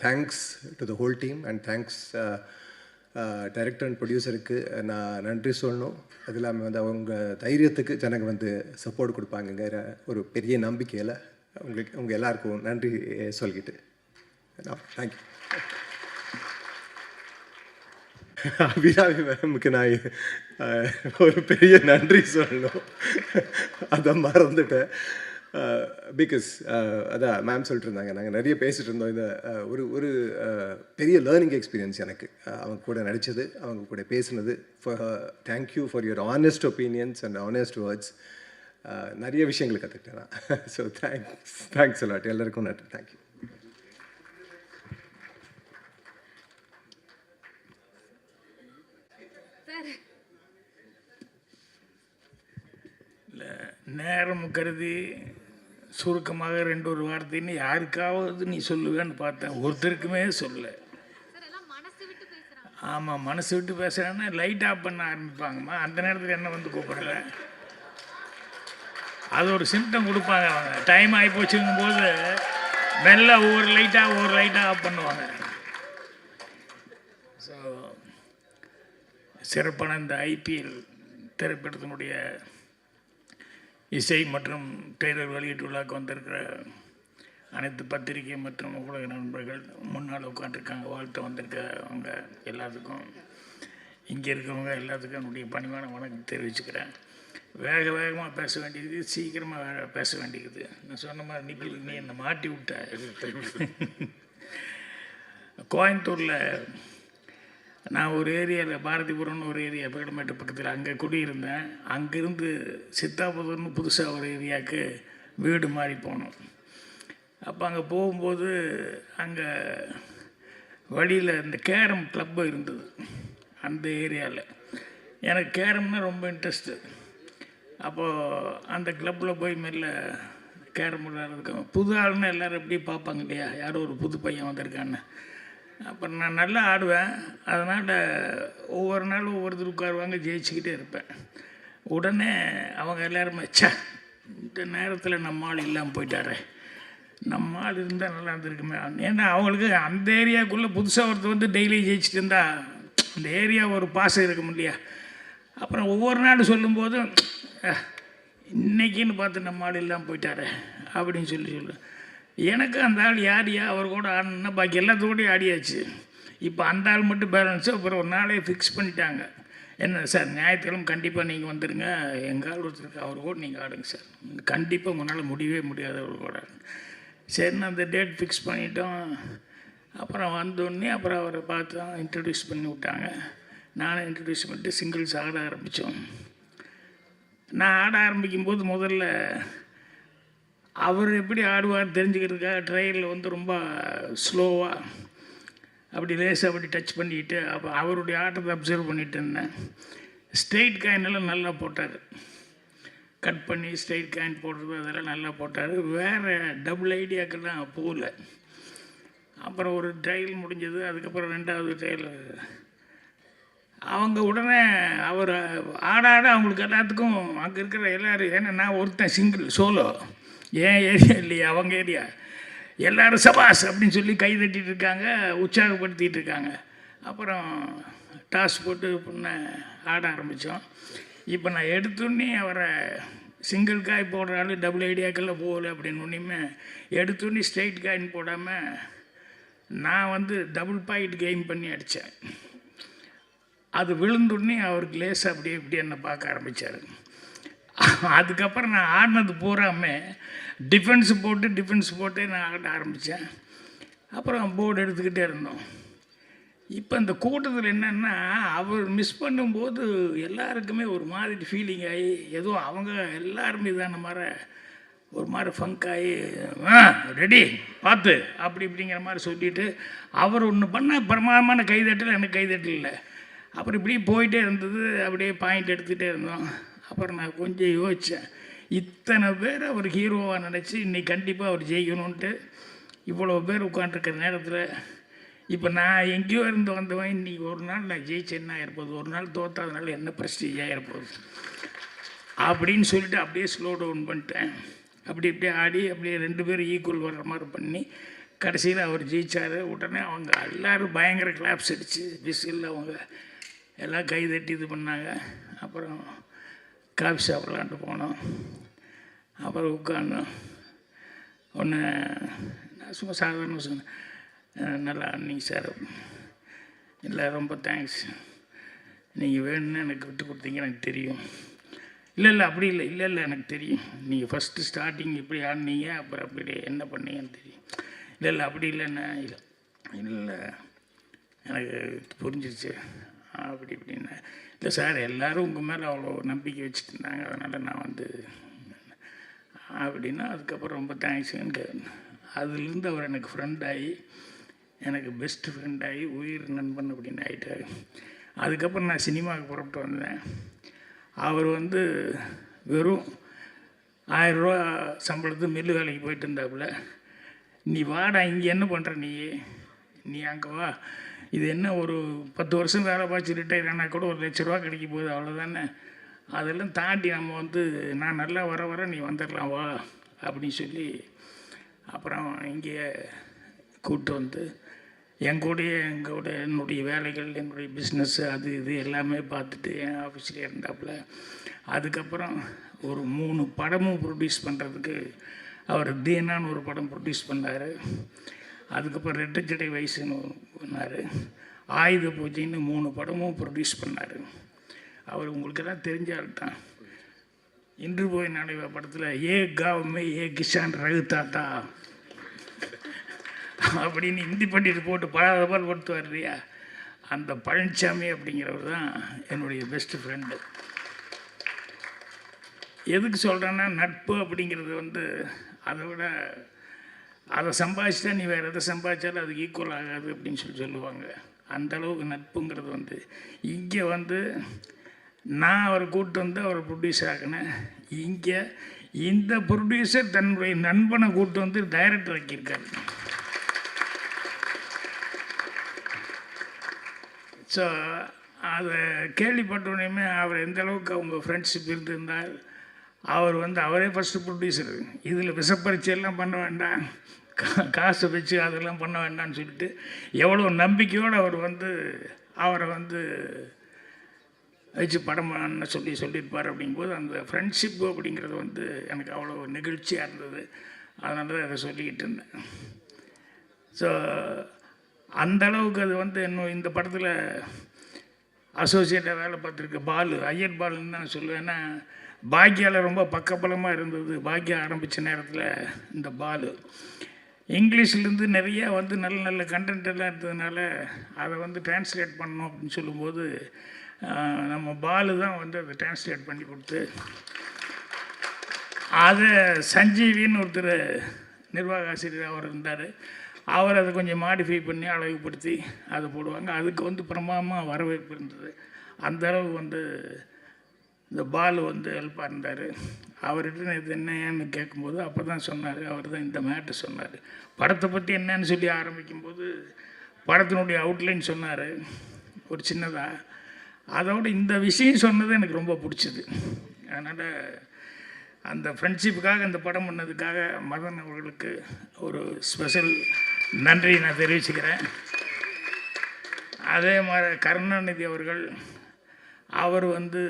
Thanks to the whole team and thanks director and ப்ரொடியூசருக்கு நான் நன்றி சொல்லணும். அது இல்லாமல் வந்து அவங்க தைரியத்துக்கு ஜனங்க வந்து சப்போர்ட் கொடுப்பாங்கங்கிற ஒரு பெரிய நம்பிக்கையில் உங்கள் எல்லாருக்கும் நன்றி சொல்லிக்கிட்டு தேங்க்யூ. அபிராமி மேமுக்கு நான் ஒரு பெரிய நன்றி சொல்லணும், அதை மறந்துட்டேன். பிகாஸ் அதான் மேம் சொல்லிட்டு இருந்தாங்க, நாங்கள் நிறைய பேசிகிட்டு இருந்தோம். இந்த ஒரு பெரிய லேர்னிங் எக்ஸ்பீரியன்ஸ் எனக்கு அவங்க கூட நடித்தது, அவங்க கூட பேசினது. Thank you for your honest opinions and honest words. நிறைய விஷயங்கள் கற்றுக்கிட்டேன் நான். ஸோ தேங்க்ஸ் அலாட் எல்லாருக்கும் நன்றி. தேங்க்யூ. இல்லை, நேரம் கருதி சுருக்கமாக 2 வார்த்தைன்னு யாருக்காவது நீ சொல்லுவேன்னு பார்த்தேன், ஒருத்தருக்குமே சொல்ல. ஆமாம், மனசு விட்டு பேசுகிறேன்னா லைட் ஆஃப் பண்ண ஆரம்பிப்பாங்கம்மா. அந்த நேரத்தில் என்ன வந்து கூப்பிடல, அது ஒரு சிம்டம் கொடுப்பாங்க அவங்க. டைம் ஆகி போச்சுங்கும் போது மெல்ல ஒவ்வொரு லைட்டாக ஆஃப் பண்ணுவாங்க. ஸோ சிறப்பான இந்த ஐபிஎல் திரைப்படத்தினுடைய இசை மற்றும் ட்ரெய்லர் வெளியீட்டு விழாவுக்கு வந்திருக்கிற அனைத்து பத்திரிகை மற்றும் ஊடக நண்பர்கள், முன்னால் உட்காந்துருக்காங்க, வாழ்த்து வந்திருக்கவங்க எல்லாத்துக்கும், இங்கே இருக்கிறவங்க எல்லாத்துக்கும் என்னுடைய பணிவான வணக்கம் தெரிவிச்சுக்கிறேன். வேகமாக பேச வேண்டியது, சீக்கிரமாக பேச வேண்டியது. நான் சொன்ன மாதிரி நீ என்னை மாட்டி விட்ட. கோயம்புத்தூரில் நான் ஒரு ஏரியாவில், பாரதிபுரம்னு ஒரு ஏரியா, பேடமேட்டு பக்கத்தில், அங்கே குடியிருந்தேன். அங்கேருந்து சித்தாபுரம்னு புதுசாக ஒரு ஏரியாவுக்கு வீடு மாறி போனோம். அப்போ அங்கே போகும்போது அங்கே வழியில் இந்த கேரம் கிளப்பு இருந்தது அந்த ஏரியாவில். எனக்கு கேரம்னா ரொம்ப இன்ட்ரெஸ்ட்டு. அப்போது அந்த கிளப்பில் போய் மெல்ல கேரம் விளையாடுறதுக்கு, புது ஆளுன்னு எல்லோரும் எப்படி பார்ப்பாங்க இல்லையா, யாரோ ஒரு புது பையன் வந்திருக்கான்னு. அப்புறம் நான் நல்லா ஆடுவேன், அதனால் ஒவ்வொரு நாளும் ஒவ்வொருத்தர் உட்காருவாங்க, ஜெயிச்சுக்கிட்டே இருப்பேன். உடனே அவங்க எல்லாருமே, இந்த நேரத்தில் நம்ம ஆள் இல்லாமல் போயிட்டாரே, நம்ம ஆள் இருந்தால் நல்லா இருந்திருக்குமே. ஏன்னா அவங்களுக்கு அந்த ஏரியாவுக்குள்ளே புதுசாக ஒருத்தர் வந்து டெய்லி ஜெயிச்சுட்டு இருந்தால் அந்த ஏரியா ஒரு பாசம் இருக்கும் இல்லையா. அப்புறம் ஒவ்வொரு நாள் சொல்லும்போது இன்றைக்கின்னு பார்த்து நம்ம ஆள் இல்லாமல் போயிட்டாரே அப்படின்னு சொல்லு. எனக்கு அந்த ஆள் யாரியா அவர் கூட ஆடணுன்னா பாக்கி எல்லாத்தோடையும் ஆடியாச்சு. இப்போ அந்த ஆள் மட்டும் பேலன்ஸு. அப்புறம் ஒரு நாளே ஃபிக்ஸ் பண்ணிட்டாங்க. என்ன சார், ஞாயிற்றுக்கிழமை கண்டிப்பாக நீங்கள் வந்துடுங்க, எங்கள் ஆள் ஒருத்தருக்கு அவர் கூட நீங்கள் ஆடுங்க சார், கண்டிப்பாக உங்களால் முடியவே முடியாது அவர் கூட. சரின்னு அந்த டேட் ஃபிக்ஸ் பண்ணிட்டோம். அப்புறம் வந்தோடனே அப்புறம் அவரை பார்த்தோம், இன்ட்ரடியூஸ் பண்ணி விட்டாங்க. நானும் இன்ட்ரடியூஸ் பண்ணிட்டு சிங்கிள்ஸ் ஆட ஆரம்பித்தோம். நான் ஆட ஆரம்பிக்கும்போது முதல்ல அவர் எப்படி ஆடுவார் தெரிஞ்சுக்கிறதுக்காக ட்ரையலில் வந்து ரொம்ப ஸ்லோவாக அப்படி லேசாக அப்படி டச் பண்ணிக்கிட்டு அப்போ அவருடைய ஆட்டத்தை அப்சர்வ் பண்ணிகிட்டு இருந்தேன். ஸ்ட்ரெயிட் காயினெல்லாம் நல்லா போட்டார், கட் பண்ணி ஸ்ட்ரெயிட் காயின் போடுறது அதெல்லாம் நல்லா போட்டார். வேறு டபுள் ஐடியாக்கெல்லாம் போகல. அப்புறம் ஒரு ட்ரையல் முடிஞ்சது. அதுக்கப்புறம் 2வது ட்ரையல் அவங்க உடனே அவர் ஆட அவங்களுக்கு எல்லாத்துக்கும் அங்கே இருக்கிற எல்லோரும், ஏன்னா நான் ஒருத்தன் சிங்கிள் சோலோ, ஏன் ஏரியா இல்லையா அவங்க ஏரியா, எல்லோரும் சபாஸ் அப்படின்னு சொல்லி கை தட்டிகிட்டு இருக்காங்க, உற்சாகப்படுத்திகிட்டு இருக்காங்க. அப்புறம் டாஸ் போட்டு பொண்ணை ஆட ஆரம்பித்தோம். இப்போ நான் எடுத்தோடனே அவரை சிங்கிள் காய் போடுற ஆள் டபுள் ஐடியாக்கெல்லாம் போகல அப்படின்னு ஒன்றுமே எடுத்தோடனே ஸ்ட்ரெயிட் காயின் போடாமல் நான் வந்து டபுள் பாயிண்ட் கெயின் பண்ணி அடித்தேன். அது விழுந்தோடனே அவருக்கு லேசாக அப்படியே இப்படி என்னை பார்க்க ஆரம்பித்தார். அதுக்கப்புறம் நான் ஆடினது பூராமல் டிஃபென்ஸ் போட்டு நான் ஆட ஆரம்பித்தேன். அப்புறம் போர்டு எடுத்துக்கிட்டே இருந்தோம். இப்போ இந்த கூட்டத்தில் என்னென்னா, அவர் மிஸ் பண்ணும்போது எல்லாருக்குமே ஒரு மாதிரி ஃபீலிங் ஆகி, ஏதோ அவங்க எல்லாருமே இதான மாதிரி ஒரு மாதிரி ஃபங்க் ஆகி, ரெடி பார்த்து அப்படி இப்படிங்கிற மாதிரி சொல்லிவிட்டு அவர் ஒன்று பண்ண பிரமாதமான கைதட்டல், எனக்கு கைதட்டல் இல்லை. அப்புறம் இப்படி போயிட்டே இருந்தது. அப்படியே பாயிண்ட் எடுத்துகிட்டே இருந்தோம். அப்புறம் நான் கொஞ்சம் யோசித்தேன், இத்தனை பேர் அவர் ஹீரோவாக நினச்சி இன்னைக்கு கண்டிப்பாக அவர் ஜெயிக்கணுன்ட்டு இவ்வளோ பேர் உட்காந்துருக்கிற நேரத்தில் இப்போ நான் எங்கேயோ இருந்து வந்தவன் இன்றைக்கி ஒரு நாள் நான் ஜெயிச்சேன்னா இருப்போது, ஒரு நாள் தோத்தாதனால என்ன ப்ரெஸ்டீஜாக இருப்போது அப்படின்னு சொல்லிட்டு அப்படியே ஸ்லோ டவுன் பண்ணிட்டேன். அப்படியே ஆடி அப்படியே 2 பேரும் ஈக்குவல் வர்ற மாதிரி பண்ணி கடைசியில் அவர் ஜெயிச்சார். உடனே அவங்க எல்லோரும் பயங்கர கிளாப்ஸ் அடித்து விசில் அவங்க எல்லாம் கை தட்டி இது பண்ணாங்க. அப்புறம் காஃபி சாப்பிட்லான்ட்டு போனோம். அப்புறம் உட்காந்தோம். ஒன்று நான் சும்மா சாதாரண சொன்னேன், நல்லா ஆனீங்க சார், இல்லை ரொம்ப தேங்க்ஸ், நீங்கள் வேணும்னு எனக்கு விட்டு கொடுத்தீங்க எனக்கு தெரியும். இல்லை அப்படி இல்லை எனக்கு தெரியும், நீங்கள் ஃபஸ்ட்டு ஸ்டார்டிங் இப்படி ஆடினீங்க, அப்புறம் அப்படி என்ன பண்ணீங்கன்னு தெரியும். இல்லை அப்படி இல்லைண்ணா, இல்லை எனக்கு புரிஞ்சிச்சு அப்படி இப்படின்னா. இல்லை சார், எல்லோரும் உங்கள் மேலே அவ்வளோ நம்பிக்கை வச்சுட்டு இருந்தாங்க, அதனால் நான் வந்து அப்படின்னா அதுக்கப்புறம் ரொம்ப தேங்க்ஸுன்னு. அதுலேருந்து அவர் எனக்கு ஃப்ரெண்டாகி, எனக்கு பெஸ்ட்டு ஃப்ரெண்டாகி, உயிர் நண்பன் அப்படின்னு ஆகிட்டார். அதுக்கப்புறம் நான் சினிமாவுக்கு புறப்பட்டு வந்தேன். அவர் வந்து வெறும் 1000 ரூபா சம்பளத்துக்கு மில்லு வேலைக்கு போயிட்டு இருந்தாப்புல. நீ வாடா, இங்கே என்ன பண்ணுற நீ அங்கே வா, இது என்ன ஒரு 10 வருஷம் வேலை பார்த்து ரிட்டையர் ஆனால் கூட 1 லட்ச ரூபா கிடைக்க போகுது, அவ்வளோதானே. அதெல்லாம் தாண்டி நம்ம வந்து நான் நல்லா வர நீ வந்துடலாம் வா அப்படின்னு சொல்லி அப்புறம் இங்கே கூப்பிட்டு வந்து எங்கூட என்னுடைய வேலைகள், என்னுடைய பிஸ்னஸ்ஸு, அது இது எல்லாமே பார்த்துட்டு என் ஆஃபீஸில் இருந்தாப்புல. அதுக்கப்புறம் ஒரு 3 படமும் ப்ரொடியூஸ் பண்ணுறதுக்கு அவர் தீனான்னு ஒரு படம் ப்ரொடியூஸ் பண்ணார். அதுக்கப்புறம் ரெட்டச்சடை வயசுன்னு பண்ணார். ஆயுத பூஜைன்னு 3 படமும் ப்ரொடியூஸ் பண்ணார். அவர் உங்களுக்கெல்லாம் தெரிஞ்சால்தான். இன்று போய் நாளைய படத்தில் ஏ காவ்மே ஏ கிஷான் ரகு தாத்தா அப்படின்னு ஹிந்தி பண்ணிட்டு போட்டு பால் படுத்துவார் இல்லையா, அந்த பழனிசாமி அப்படிங்கிறவர் தான் என்னுடைய பெஸ்ட்டு ஃப்ரெண்டு. எதுக்கு சொல்கிறேன்னா, நட்பு அப்படிங்கிறது வந்து அதை விட அதை சம்பாதிச்சிட்டா நீ வேறு எதை சம்பாதிச்சாலும் அதுக்கு ஈக்குவல் ஆகாது அப்படின்னு சொல்லுவாங்க. அந்தளவுக்கு நட்புங்கிறது வந்து இங்கே வந்து நான் அவரை கூப்பிட்டு வந்து அவரை ப்ரொடியூஸ் ஆகினேன். இங்கே இந்த ப்ரொடியூசர் தன்னுடைய நண்பனை கூப்பிட்டு வந்து டைரக்டர் ஆக்கியிருக்காரு. ஸோ அதை கேள்விப்பட்டோடனே அவர் எந்த அளவுக்கு அவங்க ஃப்ரெண்ட்ஷிப் இருந்திருந்தால், அவர் வந்து அவரே ஃபஸ்ட்டு ப்ரொடியூசர், இதில் விஷப்பரீட்சையெல்லாம் பண்ண வேண்டாம், காசை வச்சு அதெல்லாம் பண்ண வேண்டாம்னு சொல்லிட்டு எவ்வளோ நம்பிக்கையோடு அவர் வந்து அவரை வந்து வச்சு படம் பண்ண சொல்லியிருப்பார். அப்படிங்கும்போது அந்த ஃப்ரெண்ட்ஷிப்பு அப்படிங்கிறது வந்து எனக்கு அவ்வளோ நெகிழ்ச்சியாக இருந்தது. அதனால தான் அதை சொல்லிக்கிட்டு இருந்தேன். ஸோ அந்தளவுக்கு அது வந்து இன்னும் இந்த படத்தில் அசோசியேட்டாக வேலை பார்த்துருக்க பாலு, ஐயர் பாலுன்னு தான் சொல்லுவேன். ஏன்னா பாக்யாவில் ரொம்ப பக்கபலமாக இருந்தது. பாக்யா ஆரம்பித்த நேரத்தில் இந்த பாலு இங்கிலீஷ்லேருந்து நிறையா வந்து நல்ல நல்ல கண்டென்ட் எல்லாம் இருந்ததுனால அதை வந்து டிரான்ஸ்லேட் பண்ணணும் அப்படின்னு சொல்லும்போது நம்ம பாலு தான் வந்து அதை டிரான்ஸ்லேட் பண்ணி கொடுத்து, அதை சஞ்சீவின்னு ஒருத்தர் நிர்வாக ஆசிரியர் அவர் இருந்தார். அவர் அதை கொஞ்சம் மாடிஃபை பண்ணி அழகுபடுத்தி அதை போடுவாங்க. அதுக்கு வந்து பிரமாதமாக வரவேற்பு இருந்தது. அந்தளவு வந்து இந்த பாலு வந்து ஹெல்ப்பாக இருந்தார். அவர்கிட்ட இது என்னன்னு கேட்கும்போது அப்போ தான் சொன்னார், அவர் தான் இந்த மேட்டை சொன்னார். படத்தை பற்றி என்னன்னு சொல்லி ஆரம்பிக்கும்போது படத்தினுடைய அவுட்லைன் சொன்னார் ஒரு சின்னதாக. அதோடு இந்த விஷயம் சொன்னது எனக்கு ரொம்ப பிடிச்சிது. அதனால் அந்த ஃப்ரெண்ட்ஷிப்புக்காக இந்த படம் பண்ணதுக்காக மதன் அவர்களுக்கு ஒரு ஸ்பெஷல் நன்றி நான் தெரிவிச்சுக்கிறேன். அதே மாதிரி கருணாநிதி அவர்கள், அவர் வந்து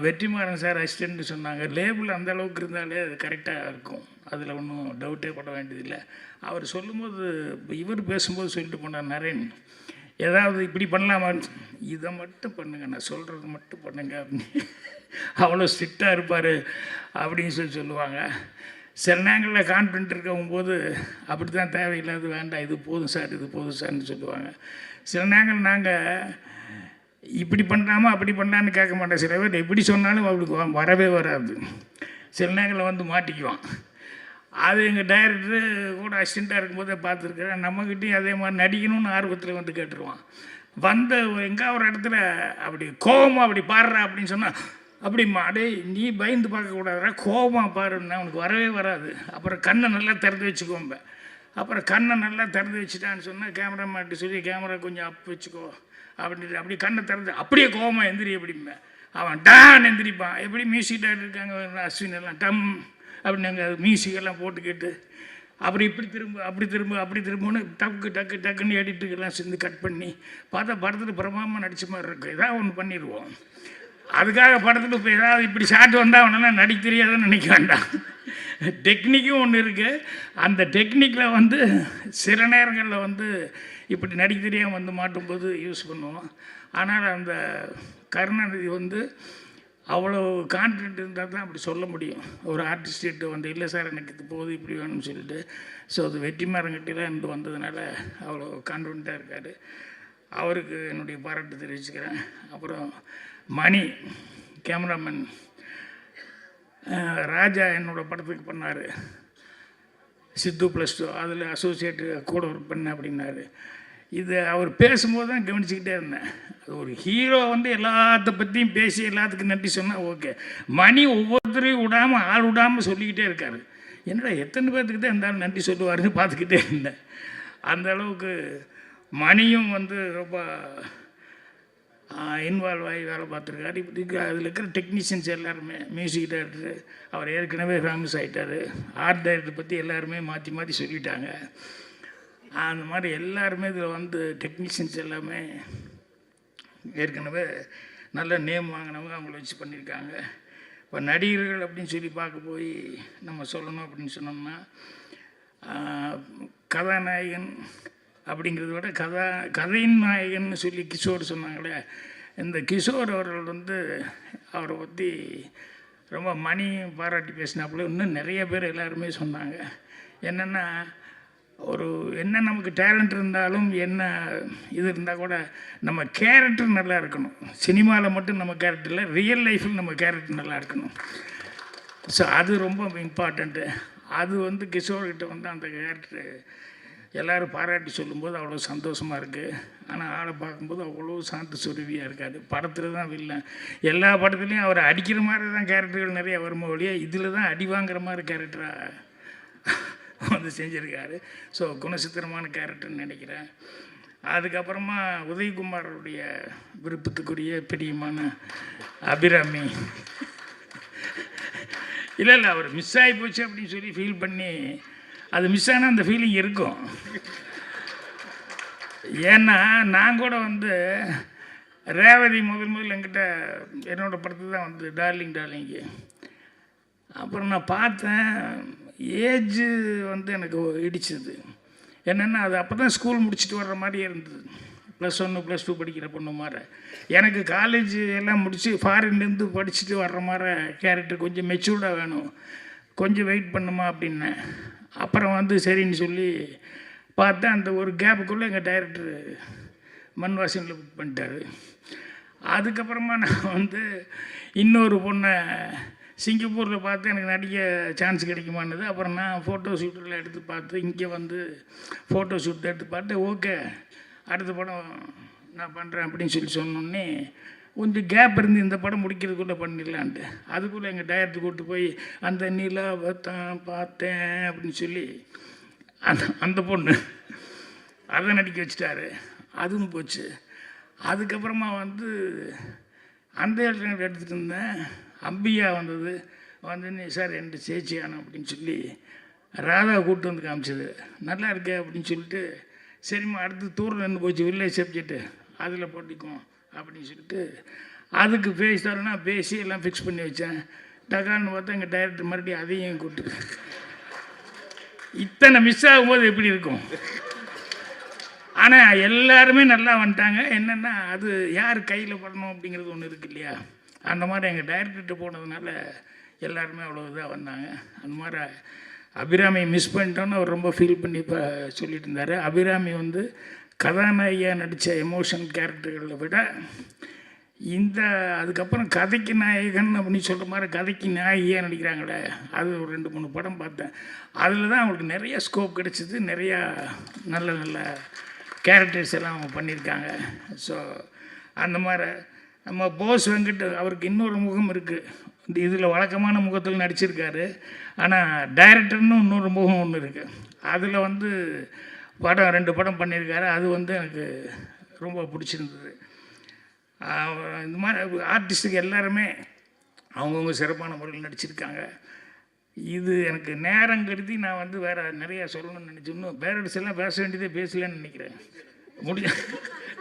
வெற்றிமாறன் சார் அசிஸ்டன்ட்னு சொன்னாங்க. லேபிள் அந்த அளவுக்கு இருந்தாலே அது கரெக்டாக இருக்கும், அதில் ஒன்றும் டவுட்டே பட வேண்டியதில்லை. அவர் சொல்லும்போது இவர் பேசும்போது சொல்லிட்டு போனார், நரேன் ஏதாவது இப்படி பண்ணலாமா, இதை மட்டும் பண்ணுங்கள், நான் சொல்கிறது மட்டும் பண்ணுங்கள் அப்படின்னு அவ்வளோ ஸ்ட்ரிக்டாக இருப்பார் அப்படின்னு சொல்லுவாங்க. சில நேரங்களில் கான்ஃபிடென்ட் இருக்கவும் போது அப்படி தான் தேவையில்லாது, வேண்டாம் இது போதும் சார் இது போதும் சார்னு சொல்லுவாங்க. சில நேரங்கள் நாங்கள் இப்படி பண்ணலாமா அப்படி பண்ணலான்னு கேட்க மாட்டோம். சில பேர் எப்படி சொன்னாலும் அவளுக்கு வரவே வராது. சில நேரங்களில் வந்து மாட்டிக்குவான். அது எங்கள் டைரக்டரு கூட அசிஸ்டண்ட்டாக இருக்கும்போதே பார்த்துருக்குறேன். நம்மக்கிட்டையும் அதே மாதிரி நடிக்கணும்னு ஆர்வத்தில் வந்து கேட்டுருவான். வந்த எங்கே ஒரு இடத்துல அப்படி கோபமாக அப்படி பாடுறா அப்படின்னு சொன்னால் அப்படிம்மா டேய் நீ பயந்து பார்க்கக்கூடாதுடா, கோபமாக பாருன்னா உனக்கு வரவே வராது. அப்புறம் கண்ணை நல்லா திறந்து வச்சுக்கோம்ப. அப்புறம் கண்ணை நல்லா திறந்து வச்சுட்டான்னு சொன்னால் கேமராமேன்ட்டு சொல்லி கேமரா கொஞ்சம் அப் வச்சுக்கோ அப்படின்ட்டு அப்படியே கண்ணை திறந்து அப்படியே கோபமாக எந்திரி அப்படிம்பேன். அவன் டான் எந்திரிப்பான். எப்படி மியூசிக் டைரக்டர் இருக்காங்க அஸ்வின் எல்லாம் டம் அப்படின்னு அங்கே மியூசிக்கெல்லாம் போட்டு கேட்டு அப்புறம் இப்படி திரும்ப அப்படி திரும்ப அப்படி திரும்பன்னு டக்கு டக்கு டக்குன்னு எடிட்டுக்கெல்லாம் சேர்ந்து கட் பண்ணி பார்த்தா படத்தில் பிரமாமல் நடித்த மாதிரி இருக்குது. ஏதாவது ஒன்று பண்ணிடுவோம். அதுக்காக படத்தில் இப்போ ஏதாவது இப்படி ஷாட் வந்தால் அவனெல்லாம் நடிக்க தெரியாதுன்னு நினைக்க வேண்டாம். டெக்னிக்கும் ஒன்று இருக்குது. அந்த டெக்னிக்கில் வந்து சில நேரங்களில் வந்து இப்படி நடிக்க தெரியாமல் வந்து மாட்டும்போது யூஸ் பண்ணுவோம். ஆனால் அந்த கருணாநிதி வந்து அவ்வளோ கான்ஃபிடென்ட் இருந்தால் தான் அப்படி சொல்ல முடியும். ஒரு ஆர்டிஸ்ட்டு வந்து இல்லை சார் எனக்கு இது போது இப்படி வேணும்னு சொல்லிட்டு. ஸோ அது வெற்றிமாறங்கிட்டலாம் இருந்து வந்ததுனால அவ்வளோ கான்ஃபிடென்ட்டாக இருக்கார். அவருக்கு என்னுடைய பாராட்டு தெரிவிச்சுக்கிறேன். அப்புறம் மணி கேமராமேன் ராஜா என்னோடய படத்துக்கு பண்ணார். சித்து +2 அதில் அசோசியேட்டு கூட ஒர்க் பண்ண அப்படின்னாரு. இது அவர் பேசும்போது தான் கவனிச்சுக்கிட்டே இருந்தேன். அது ஒரு ஹீரோ வந்து எல்லாத்த பற்றியும் பேசி எல்லாத்துக்கும் நன்றி சொன்னால் ஓகே. மணி ஒவ்வொருத்தரையும் விடாமல் ஆள் விடாமல் சொல்லிக்கிட்டே இருக்கார். என்னடா எத்தனை பேர்த்துக்கு தான் இருந்தாலும் நன்றி சொல்லுவாருன்னு பார்த்துக்கிட்டே இருந்தேன். அந்த அளவுக்கு மணியும் வந்து ரொம்ப இன்வால்வ் ஆகி வேலை பார்த்துருக்காரு. இப்படி அதில் இருக்கிற டெக்னீஷியன்ஸ் எல்லாருமே, மியூசிக் டைரக்டர் அவர் ஏற்கனவே ஃபேமஸ் ஆகிட்டார். ஆர்ட் டைரக்டர் பற்றி எல்லாருமே மாற்றி மாற்றி சொல்லிட்டாங்க. அந்த மாதிரி எல்லாருமே இதில் வந்து டெக்னீஷியன்ஸ் எல்லாமே ஏற்கனவே நல்ல நேம் வாங்கினவங்க, அவங்கள வச்சு பண்ணியிருக்காங்க. இப்போ நடிகர்கள் அப்படின்னு சொல்லி பார்க்க போய் நம்ம சொல்லணும் அப்படின்னு சொன்னோம்னா கதாநாயகன் அப்படிங்கிறத விட கதையின் நாயகன்னு சொல்லி கிஷோர் சொன்னாங்களே, இந்த கிஷோர் அவர்கள் வந்து அவரை பற்றி ரொம்ப மணி பாராட்டி பேசினாப்புல இன்னும் நிறைய பேர் எல்லாருமே சொன்னாங்க. என்னென்னா ஒரு என்ன நமக்கு டேலண்ட் இருந்தாலும் என்ன இது இருந்தால் கூட நம்ம கேரக்டர் நல்லா இருக்கணும். சினிமாவில் மட்டும் நம்ம கேரக்டர் இல்லை, ரியல் லைஃப்பில் நம்ம கேரக்டர் நல்லா இருக்கணும். ஸோ அது ரொம்ப இம்பார்ட்டண்ட்டு. அது வந்து கிஷோர்கிட்ட வந்து அந்த கேரக்டர் எல்லோரும் பாராட்டி சொல்லும்போது அவ்வளோ சந்தோஷமாக இருக்குது. ஆனால் ஆளை பார்க்கும்போது அவ்வளோ சாந்து சுருவியாக இருக்காது. படத்தில் தான் வில்லன். எல்லா படத்துலேயும் அவர் அடிக்கிற மாதிரி தான் கேரக்டர்கள் நிறைய வருமோ ஒழிய இதில் தான் அடி வாங்குற மாதிரி கேரக்டராக வந்து செஞ்சுருக்காரு. ஸோ குணசித்திரமான கேரக்டர்னு நினைக்கிறேன். அதுக்கப்புறமா உதயகுமாரோடைய விருப்பத்துக்குரிய பிரியமான அபிராமி இல்லை அவர் மிஸ் ஆகி போச்சு அப்படின்னு சொல்லி ஃபீல் பண்ணி, அது மிஸ் ஆனால் அந்த ஃபீலிங் இருக்கும். ஏன்னா நான் கூட வந்து ரேவதி முதல் என்கிட்ட என்னோடய படத்து தான் வந்து டார்லிங்கு. அப்புறம் நான் பார்த்தேன், ஏஜ் வந்து எனக்கு இடிச்சது. என்னென்னா அது அப்போ தான் ஸ்கூல் முடிச்சுட்டு வர்ற மாதிரியே இருந்தது. +1 +2 படிக்கிற பொண்ணு மாதிரி. எனக்கு காலேஜ் எல்லாம் முடித்து ஃபாரின்லேருந்து படிச்சுட்டு வர்ற மாதிரி கேரக்டர் கொஞ்சம் மெச்சூர்டாக வேணும், கொஞ்சம் வெயிட் பண்ணுமா அப்படின்னேன். அப்புறம் வந்து சரின்னு சொல்லி பார்த்தேன். அந்த ஒரு கேப்புக்குள்ளே எங்கள் டைரக்டர் மண்வாசனில் புக் பண்ணிட்டார். அதுக்கப்புறமா நான் வந்து இன்னொரு பொண்ணை சிங்கப்பூரில் பார்த்து எனக்கு நடிக்க சான்ஸ் கிடைக்குமானது. அப்புறம் நான் ஃபோட்டோ ஷூட்டெல்லாம் எடுத்து பார்த்து இங்கே வந்து ஃபோட்டோ ஷூட் எடுத்து பார்த்து ஓகே அடுத்த படம் நான் பண்ணுறேன் அப்படின்னு சொல்லி சொன்னோடனே கொஞ்சம் கேப் இருந்து இந்த படம் முடிக்கிறதுக்குள்ளே பண்ணிடலான்ட்டு அதுக்குள்ளே எங்கள் டைரக்டர் கூப்பிட்டு போய் அந்த நிலாவை தான் பார்த்தேன் அப்படின்னு சொல்லி அந்த பொண்ணு அதை நடிக்க வச்சுட்டாரு. அதுவும் போச்சு. அதுக்கப்புறமா வந்து அந்த எடுத்துகிட்டு இருந்தேன். அம்பியா வந்தது. வந்து சார் ரெண்டு சேச்சியானோம் அப்படின்னு சொல்லி ராதா கூப்பிட்டு வந்து காமிச்சது. நல்லா இருக்கே அப்படின்னு சொல்லிட்டு சரிம்மா அடுத்து தூரம் நின்று போச்சு வில்லேஜ் சப்ஜெக்ட்டு அதில் போட்டிக்குவோம் அப்படின்னு சொல்லிட்டு அதுக்கு பேசிட்டாருன்னா பேசி எல்லாம் ஃபிக்ஸ் பண்ணி வச்சேன். டகான்னு பார்த்தா எங்கள் டைரக்டர் மறுபடியும் அதையும் கூப்பிட்டு இத்தனை மிஸ் ஆகும்போது எப்படி இருக்கும். ஆனால் எல்லாருமே நல்லா வந்துட்டாங்க. என்னென்னா அது யார் கையில் படணும் அப்படிங்கிறது ஒன்று இருக்குது இல்லையா. அந்த மாதிரி எங்கள் டைரக்டர்கிட்ட போனதுனால எல்லாருமே அவ்வளோ இதாக வந்தாங்க. அந்த மாதிரி அபிராமியை மிஸ் பண்ணிட்டோன்னு அவர் ரொம்ப ஃபீல் பண்ணி இப்போ சொல்லிட்டு இருந்தார். அபிராமி வந்து கதாநாயகியாக நடித்த எமோஷன் கேரக்டர்களை விட இந்த அதுக்கப்புறம் கதைக்கு நாயகன் அப்படின்னு சொல்கிற மாதிரி கதைக்கு நாயகியாக நடிக்கிறாங்களே அது ஒரு 2-3 படம் பார்த்தேன். அதில் தான் அவங்களுக்கு நிறைய ஸ்கோப் கிடச்சிது. நிறையா நல்ல நல்ல கேரக்டர்ஸ் எல்லாம் அவங்க பண்ணியிருக்காங்க. ஸோ அந்த மாதிரி நம்ம போஸ் வெங்கட் அவருக்கு இன்னொரு முகம் இருக்குது. இந்த இதில் வழக்கமான முகத்தில் நடிச்சிருக்காரு. ஆனால் டைரக்டர்னு இன்னொரு முகம் ஒன்று இருக்குது. அதில் வந்து படம் 2 படம் பண்ணியிருக்காரு. அது வந்து எனக்கு ரொம்ப பிடிச்சிருந்தது. இந்த மாதிரி ஆர்டிஸ்ட்டுக்கு எல்லாருமே அவங்கவுங்க சிறப்பான முறையில் நடிச்சிருக்காங்க. இது எனக்கு நேரம் கருதி நான் வந்து வேறு நிறையா சொல்லணும்னு நினச்சி இன்னும் பேரண்ட்ஸ் எல்லாம் பேச வேண்டியதே பேசலன்னு நினைக்கிறேன்.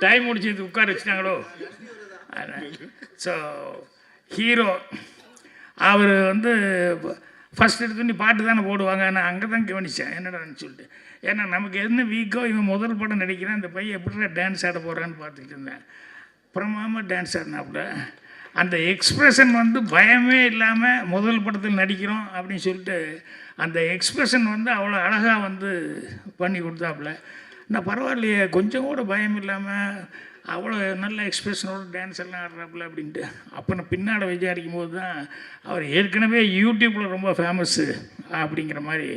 டைம் முடிச்சது உட்கார வச்சுட்டாங்களோ. ஸோ ஹீரோ அவர் வந்து ஃபஸ்ட் எடுத்துன்னு பாட்டு தானே போடுவாங்க. நான் அங்கே தான் கவனித்தேன் என்னடான்னு சொல்லிட்டு. ஏன்னா நமக்கு என்ன வீக்கோ இவன் முதல் படம் நடிக்கிறான், இந்த பையன் எப்படி டான்ஸ் ஆட போகிறான்னு பார்த்துட்டு இருந்தேன். அப்புறமாமல் டான்ஸ் ஆடினாப்புல அந்த எக்ஸ்ப்ரெஷன் வந்து பயமே இல்லாமல் முதல் படத்தில் நடிக்கிறோம் அப்படின்னு சொல்லிட்டு அந்த எக்ஸ்ப்ரெஷன் வந்து அவ்வளோ அழகாக வந்து பண்ணி கொடுத்தாப்புல. நான் பரவாயில்லையே, கொஞ்சம் கூட பயம் இல்லாமல் அவ்வளோ நல்ல எக்ஸ்பிரஷனோட டான்ஸ் எல்லாம் ஆடுறாப்புல அப்படின்ட்டு. அப்போ நான் பின்னாடி விசாரிக்கும் போது தான் அவர் ஏற்கனவே யூடியூப்பில் ரொம்ப ஃபேமஸ்ஸு அப்படிங்கிற மாதிரி.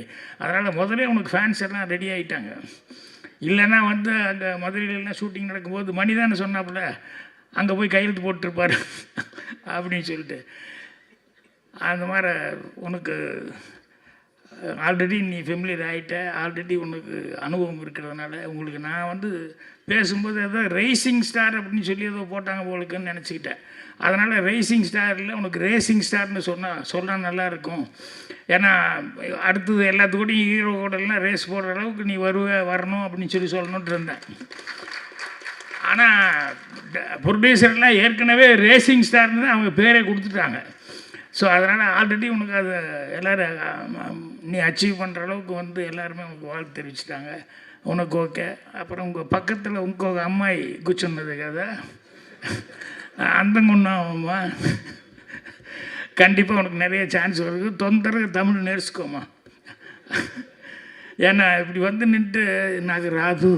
அதனால் முதலே உனக்கு ஃபேன்ஸ் எல்லாம் ரெடி ஆகிட்டாங்க. இல்லைன்னா வந்து அங்கே மதுரையிலலாம் ஷூட்டிங் நடக்கும்போது மணிதானே சொன்னாப்புல அங்கே போய் கையெழுத்து போட்டுருப்பார் அப்படின்னு சொல்லிட்டு. அந்த மாதிரி உனக்கு ஆல்ரெடி நீ ஃபெமிலியர் ஆகிட்ட, ஆல்ரெடி உனக்கு அனுபவம் இருக்கிறதுனால உங்களுக்கு நான் வந்து பேசும்போது ஏதோ ரைசிங் ஸ்டார் அப்படின்னு சொல்லி ஏதோ போட்டாங்க போலுக்குன்னு நினச்சிக்கிட்டேன். அதனால் ரைசிங் ஸ்டாரில் உனக்கு ரேசிங் ஸ்டார்னு சொன்னால் நல்லாயிருக்கும். ஏன்னா அடுத்தது எல்லாத்துக்கூடையும் ஹீரோ கூடலாம் ரேஸ் போடுற அளவுக்கு நீ வரணும் அப்படின்னு சொல்லணுன்ட்டு இருந்தேன். ஆனால் ப்ரொடியூசர்லாம் ஏற்கனவே ரேசிங் ஸ்டார்னு தான் அவங்க பேரே கொடுத்துட்டாங்க. ஸோ அதனால் ஆல்ரெடி உனக்கு அதை எல்லோரும் நீ அச்சீவ் பண்ணுற அளவுக்கு வந்து எல்லாருமே உனக்கு வாழ்த்து தெரிவிச்சிட்டாங்க. உனக்கு ஓகே. அப்புறம் உங்கள் பக்கத்தில் உங்கள் அம்மாயி கூச்சொன்னது கதை அந்தங்கொன்னாமா கண்டிப்பாக உனக்கு நிறைய சான்ஸ் வருது. தொந்தரவு தமிழ் நேர்ச்சுக்கோமா. ஏன்னா இப்படி வந்து நின்று நாங்கள் ராது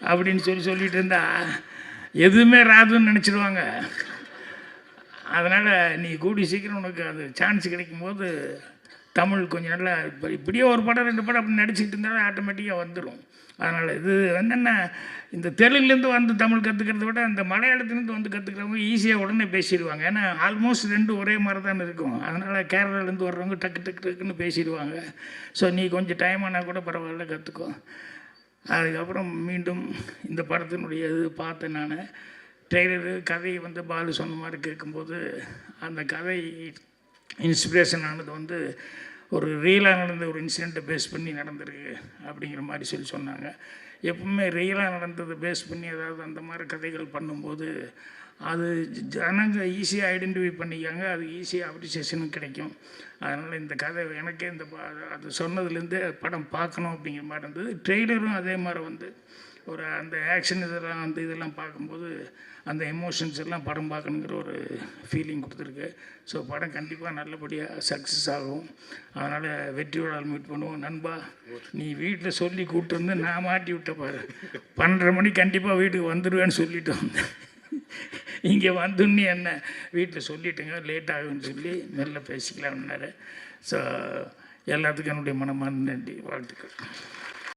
அப்படின்னு சொல்லிட்டு இருந்தா எதுவுமே ராதுன்னு நினச்சிடுவாங்க. அதனால் நீ கூடி சீக்கிரம் உனக்கு அது சான்ஸ் கிடைக்கும்போது தமிழ் கொஞ்சம் நல்லா இப்படியே ஒரு படம் 2 படம் அப்படி நடிச்சுக்கிட்டு இருந்தாலும் ஆட்டோமேட்டிக்காக வந்துடும். அதனால் இது என்னென்ன இந்த தெலுங்குலேருந்து வந்து தமிழ் கற்றுக்கிறத விட இந்த மலையாளத்துலேருந்து வந்து கற்றுக்கிறவங்க ஈஸியாக உடனே பேசிடுவாங்க. ஏன்னா ஆல்மோஸ்ட் 2 ஒரே மாதிரி தான் இருக்கும். அதனால் கேரளாலேருந்து வர்றவங்க டக்குன்னு பேசிடுவாங்க. ஸோ நீ கொஞ்சம் டைம் ஆனால் கூட பரவாயில்ல கற்றுக்கோ. அதுக்கப்புறம் மீண்டும் இந்த படத்தினுடைய இது பார்த்தேன் நான். ட்ரெய்லரு கதையை வந்து பாலு சொன்ன மாதிரி கேட்கும்போது அந்த கதை இன்ஸ்பிரேஷன் ஆனது வந்து ஒரு ரியலாக நடந்த ஒரு இன்சிடெண்ட்டை பேஸ் பண்ணி நடந்திருக்கு அப்படிங்கிற மாதிரி சொன்னாங்க. எப்பவுமே ரியலாக நடந்ததை பேஸ் பண்ணி ஏதாவது அந்த மாதிரி கதைகள் பண்ணும்போது அது ஜனங்க ஈஸியாக ஐடென்டிஃபை பண்ணிக்காங்க, அது ஈஸியாக அப்ரிசியேஷனும் கிடைக்கும். அதனால் இந்த கதை எனக்கே அது சொன்னதுலேருந்தே படம் பார்க்கணும் அப்படிங்கிற மாதிரி இருந்தது. ட்ரெய்லரும் அதே மாதிரி வந்து ஒரு அந்த ஆக்ஷன் இதெல்லாம் பார்க்கும்போது அந்த எமோஷன்ஸ் எல்லாம் படம் பார்க்கணுங்கிற ஒரு ஃபீலிங் கொடுத்துருக்கு. ஸோ படம் கண்டிப்பாக நல்லபடியாக சக்ஸஸ் ஆகும். அதனால் வெற்றியோட மீட் பண்ணுவோம். நண்பா, நீ வீட்டில் சொல்லி கூப்பிட்டு வந்து நான் மாட்டி விட்ட பாரு. 12:30 மணிக்கு கண்டிப்பாக வீட்டுக்கு வந்துடுவேன்னு சொல்லிட்டு வந்தேன். இங்கே வந்துன்னு என்ன வீட்டில் சொல்லிட்டுங்க லேட் ஆகுன்னு சொல்லி மெல்ல பேசிக்கலாம்னாரு. ஸோ எல்லாத்துக்கும் என்னுடைய மனமார்ந்த நன்றி, வாழ்த்துக்கள்.